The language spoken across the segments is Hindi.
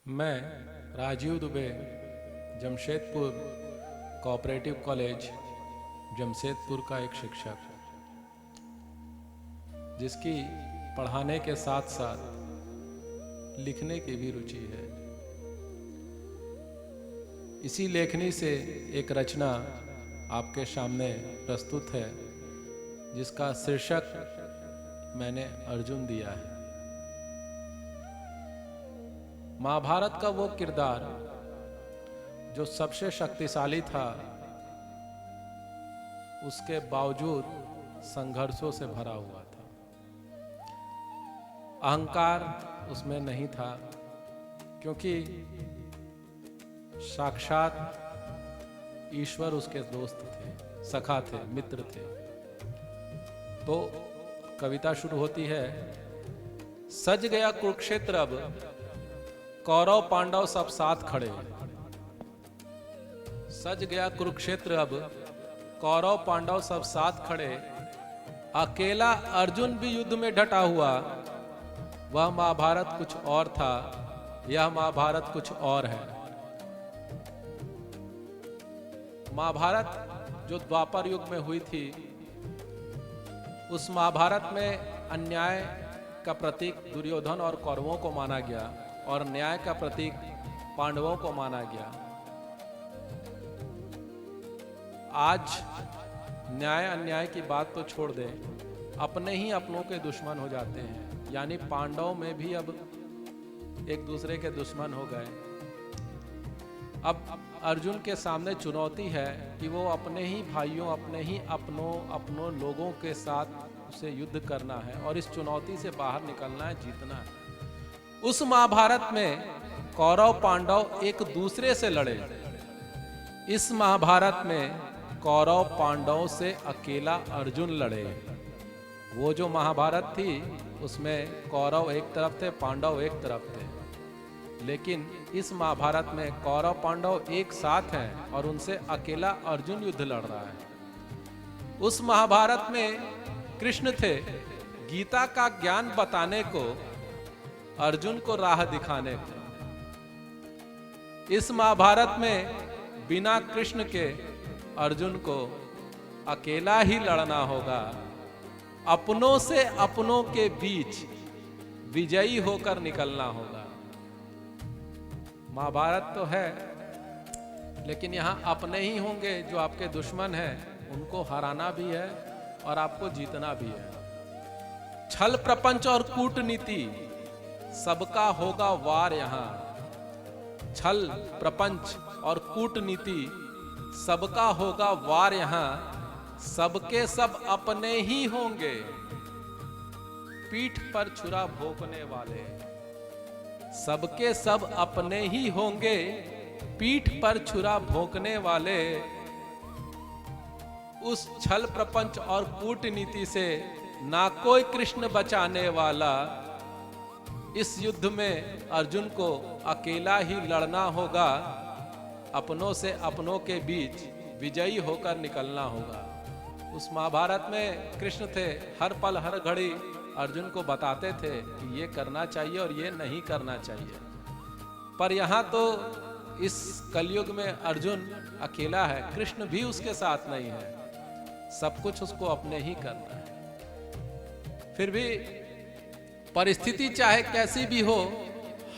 मैं राजीव दुबे जमशेदपुर कोऑपरेटिव कॉलेज जमशेदपुर का एक शिक्षक, जिसकी पढ़ाने के साथ साथ लिखने की भी रुचि है। इसी लेखनी से एक रचना आपके सामने प्रस्तुत है, जिसका शीर्षक मैंने अर्जुन दिया है। महाभारत का वो किरदार जो सबसे शक्तिशाली था, उसके बावजूद संघर्षों से भरा हुआ था। अहंकार उसमें नहीं था, क्योंकि साक्षात ईश्वर उसके दोस्त थे, सखा थे, मित्र थे। तो कविता शुरू होती है, सज गया कुरुक्षेत्र अब, कौरव पांडव सब साथ खड़े। सज गया कुरुक्षेत्र अब, कौरव पांडव सब साथ खड़े। अकेला अर्जुन भी युद्ध में डटा हुआ। वह महाभारत कुछ और था, यह महाभारत कुछ और है। महाभारत जो द्वापर युग में हुई थी, उस महाभारत में अन्याय का प्रतीक दुर्योधन और कौरवों को माना गया और न्याय का प्रतीक पांडवों को माना गया। आज न्याय अन्याय की बात तो छोड़ दें, अपने ही अपनों के दुश्मन हो जाते हैं। यानी पांडव में भी अब एक दूसरे के दुश्मन हो गए। अब अर्जुन के सामने चुनौती है कि वो अपने ही भाइयों, अपने ही अपनों लोगों के साथ उसे युद्ध करना है और इस चुनौती से बाहर निकलना है, जीतना है। उस महाभारत में कौरव पांडव एक दूसरे से लड़े। इस महाभारत में कौरव पांडव से अकेला अर्जुन लड़े। वो जो महाभारत थी, उसमें कौरव एक तरफ थे, पांडव एक तरफ थे। लेकिन इस महाभारत में कौरव पांडव एक साथ हैं और उनसे अकेला अर्जुन युद्ध लड़ रहा है। उस महाभारत में कृष्ण थे, गीता का ज्ञान बताने को, अर्जुन को राह दिखाने को। इस महाभारत में बिना कृष्ण के अर्जुन को अकेला ही लड़ना होगा। अपनों से अपनों के बीच विजयी होकर निकलना होगा। महाभारत तो है, लेकिन यहां अपने ही होंगे जो आपके दुश्मन हैं, उनको हराना भी है और आपको जीतना भी है। छल प्रपंच और कूटनीति सबका होगा वार। यहां छल प्रपंच और कूटनीति सबका होगा वार। यहां सबके सब अपने ही होंगे, पीठ पर छुरा भोंकने वाले। सबके सब अपने ही होंगे, पीठ पर छुरा भोंकने वाले। उस छल प्रपंच और कूटनीति से ना कोई कृष्ण बचाने वाला। इस युद्ध में अर्जुन को अकेला ही लड़ना होगा। अपनों से अपनों के बीच विजयी होकर निकलना होगा। उस महाभारत में कृष्ण थे, हर पल हर घड़ी अर्जुन को बताते थे कि ये करना चाहिए और ये नहीं करना चाहिए। पर यहाँ तो इस कलयुग में अर्जुन अकेला है, कृष्ण भी उसके साथ नहीं है। सब कुछ उसको अपने ही करना है। फिर भी परिस्थिति चाहे कैसी भी हो,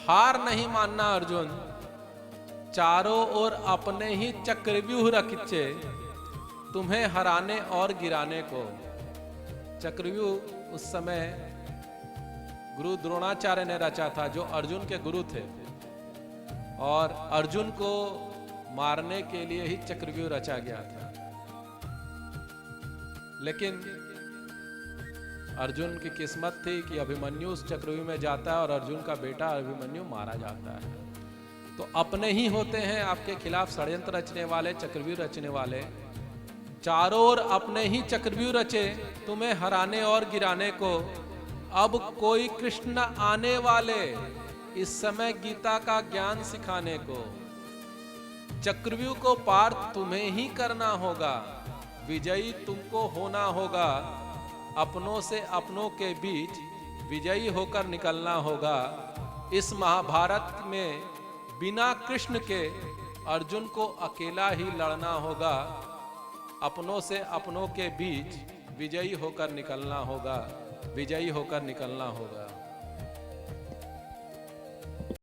हार नहीं मानना अर्जुन। चारों ओर अपने ही चक्रव्यूह रखे, तुम्हें हराने और गिराने को। चक्रव्यूह उस समय गुरु द्रोणाचार्य ने रचा था, जो अर्जुन के गुरु थे, और अर्जुन को मारने के लिए ही चक्रव्यूह रचा गया था। लेकिन अर्जुन की किस्मत थी कि अभिमन्यु उस चक्रव्यूह में जाता है और अर्जुन का बेटा अभिमन्यु मारा जाता है। तो अपने ही होते हैं आपके खिलाफ षड्यंत्र रचने वाले, चक्रव्यूह रचने वाले। चारों ओर अपने ही चक्रव्यूह रचे, तुम्हें हराने और गिराने को। अब कोई कृष्ण आने वाले, इस समय गीता का ज्ञान सिखाने को। चक्रव्यूह को पार तुम्हें ही करना होगा, विजयी तुमको होना होगा। अपनों से अपनों के बीच विजयी होकर निकलना होगा। इस महाभारत में बिना कृष्ण के अर्जुन को अकेला ही लड़ना होगा, अपनों से अपनों के बीच विजयी होकर निकलना होगा, विजयी होकर निकलना होगा।